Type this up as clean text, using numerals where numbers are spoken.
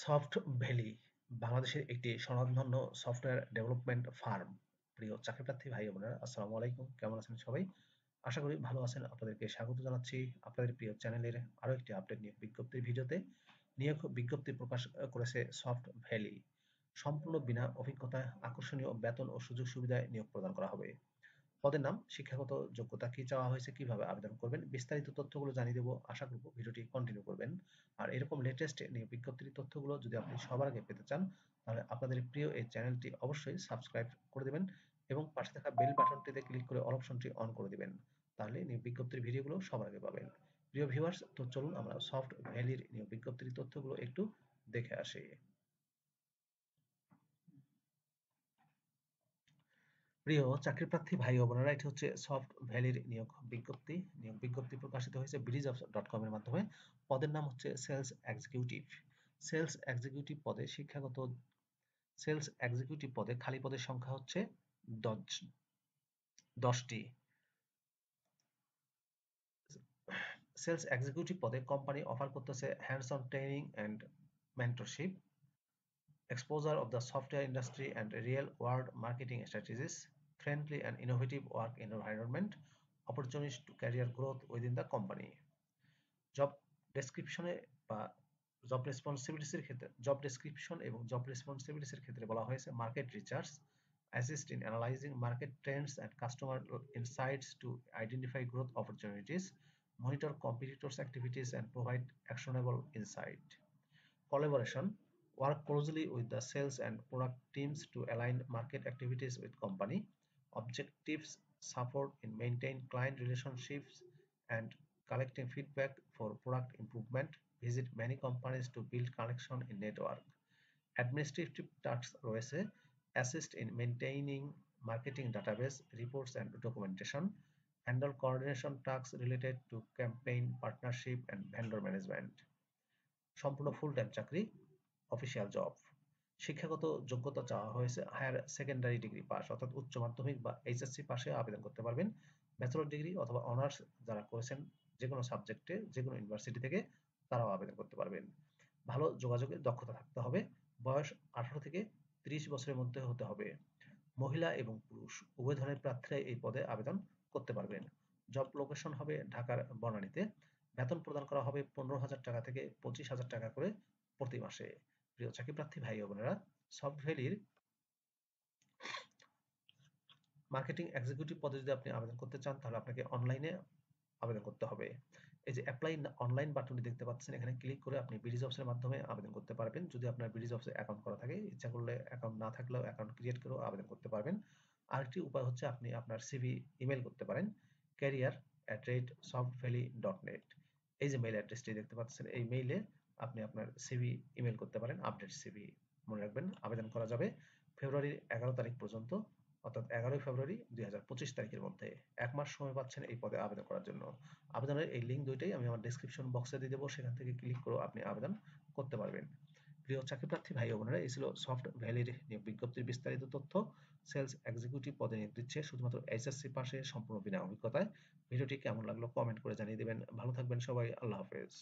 Soft valley বাংলাদেশের একটি স্বনামধন্য সফটওয়্যার ডেভেলপমেন্ট ফার্ম। প্রিয় চাকরিপ্রার্থী ভাই বোনেরা, আসসালামু আলাইকুম। কেমন আছেন সবাই? আশা করি ভালো আছেন। আপনাদেরকে স্বাগত জানাচ্ছি আপনাদের প্রিয় চ্যানেলের আরো একটি আপডেট নিয়োগ বিজ্ঞপ্তির ভিডিওতে। নিয়োগ বিজ্ঞপ্তি প্রকাশ করেছে সফট ভ্যালি। সম্পূর্ণ বিনা অভিজ্ঞতায় আকর্ষণীয় বেতন ও সুযোগ সুবিধায় নিয়োগ প্রদান করা হবে। পদের নাম, শিক্ষাগত যোগ্যতা কি চাওয়া হয়েছে, কিভাবে আবেদন করবেন, বিস্তারিত তথ্যগুলো জানিয়ে দেবো। আশা করব ভিডিওটি কন্টিনিউ করবেন। আর এরকম লেটেস্ট নিয়োগ বিজ্ঞপ্তির তথ্যগুলো যদি আপনি সবার আগে পেতে চান, তাহলে আপনাদের প্রিয় এই চ্যানেলটি অবশ্যই সাবস্ক্রাইব করে দেবেন এবং পাশে থাকা বেল বাটনটিতে ক্লিক করে অল অপশনটি অন করে দিবেন। তাহলে নিয়োগ বিজ্ঞপ্তির ভিডিওগুলো সবার আগে পাবেন। প্রিয় ভিউয়ার্স, তো চলুন আমরা সফট ভ্যালির নিয়োগ বিজ্ঞপ্তির তথ্যগুলো একটু দেখে আসি। প্রিয় চাকরিপ্রার্থী ভাই ও বোনেরা, এটি হচ্ছে সফট ভ্যালির নিয়োগ বিজ্ঞপ্তি। নিয়োগ বিজ্ঞপ্তি প্রকাশিত হয়েছে BDjobs.com এর মাধ্যমে। পদের নাম হচ্ছে সেলস এক্সিকিউটিভ। সেলস এক্সিকিউটিভ পদে সেলস এক্সিকিউটিভ পদে খালি পদের সংখ্যা হচ্ছে 10টি। সেলস এক্সিকিউটিভ পদে কোম্পানি অফার করতেছে hands on training and mentorship, exposure of the software industry and real-world marketing strategies, friendly and innovative work environment, opportunities to career growth within the company. Job ডেসক্রিপশনে বা job description এবং job রেসপন্সিবিলিটিসের ক্ষেত্রে বলা হয়েছে market research, assist in analyzing market trends and customer insights to identify growth opportunities, monitor competitors' activities and provide actionable insight. Collaboration: work closely with the sales and product teams to align market activities with company objectives, support in maintain client relationships and collecting feedback for product improvement, visit many companies to build connection in network. Administrative tasks রয়েছে assist in maintaining marketing database, reports and documentation, handle coordination tasks related to campaign, partnership and vendor management. সম্পূর্ণ full time চাকরি, official job. শিক্ষাগত যোগ্যতা চাওয়া হয়েছে higher secondary degree pass, অর্থাৎ উচ্চ মাধ্যমিক বা এইচএসসি পাশে আবেদন করতে পারবেন। ব্যাচেলর ডিগ্রি অথবা অনার্স যারা করেছেন যে কোনো সাবজেক্টে যে কোনো ইউনিভার্সিটি থেকে, তারাও আবেদন করতে পারবেন। ভালো যোগাযোগের দক্ষতা থাকতে হবে। বয়স 18 থেকে 30 বছরের মধ্যে হতে হবে। মহিলা এবং পুরুষ উভয় ধরনের প্রার্থীরা এই পদে আবেদন করতে পারবেন। জব লোকেশন হবে ঢাকার বনানীতে। বেতন প্রদান করা হবে 15,000 টাকা থেকে 25,000 টাকা করে প্রতি মাসে। প্রিয় চাকরিপ্রার্থী ভাই ও বোনেরা, সফট ভ্যালির মার্কেটিং এক্সিকিউটিভ পদে যদি আপনি আবেদন করতে চান, তাহলে আপনাকে অনলাইনে আবেদন করতে হবে। এই যে অ্যাপ্লাই অনলাইন বাটনটি দেখতে পাচ্ছেন, এখানে ক্লিক করে আপনি BDjobs এর মাধ্যমে আবেদন করতে পারবেন। যদি আপনার BDjobs এ অ্যাকাউন্ট করা থাকে, ইচ্ছা করলে অ্যাকাউন্ট না থাকলেও অ্যাকাউন্ট ক্রিয়েট করেও আবেদন করতে পারবেন। আরেকটি উপায় হচ্ছে আপনি আপনার সিভি ইমেল করতে পারেন career@softvalley.net। এই যে মেইল অ্যাড্রেসটি দেখতে পাচ্ছেন, এই মেইলে আপনি আপনার সিভি ইমেল করতে পারেন, আপডেট সিভি। মনে রাখবেন, আবেদন করা যাবে ফেব্রুয়ারির 11 তারিখ পর্যন্ত, অর্থাৎ 11 ফেব্রুয়ারি 2025 তারিখের মধ্যে। 1 মাস সময় পাচ্ছেন এই পদে আবেদন করার জন্য। আবেদনের এই লিঙ্ক দুইটাই আমি আমার ডেসক্রিপশন বক্সে দিয়ে দেবো, সেখান থেকে ক্লিক করে আপনি আবেদন করতে পারবেন। প্রিয় চাকরিপ্রার্থী ভাই ও বোনেরা, এই ছিল সফট ভ্যালির নিয়োগ বিজ্ঞপ্তির বিস্তারিত তথ্য। সেলস এক্সিকিউটিভ পদে নিয়োগ দিচ্ছে শুধুমাত্র এইচএসসি পাশে, সম্পূর্ণ বিনা অভিজ্ঞতায়। ভিডিওটি কেমন লাগলো কমেন্ট করে জানিয়ে দেবেন। ভালো থাকবেন সবাই, আল্লাহ হাফেজ।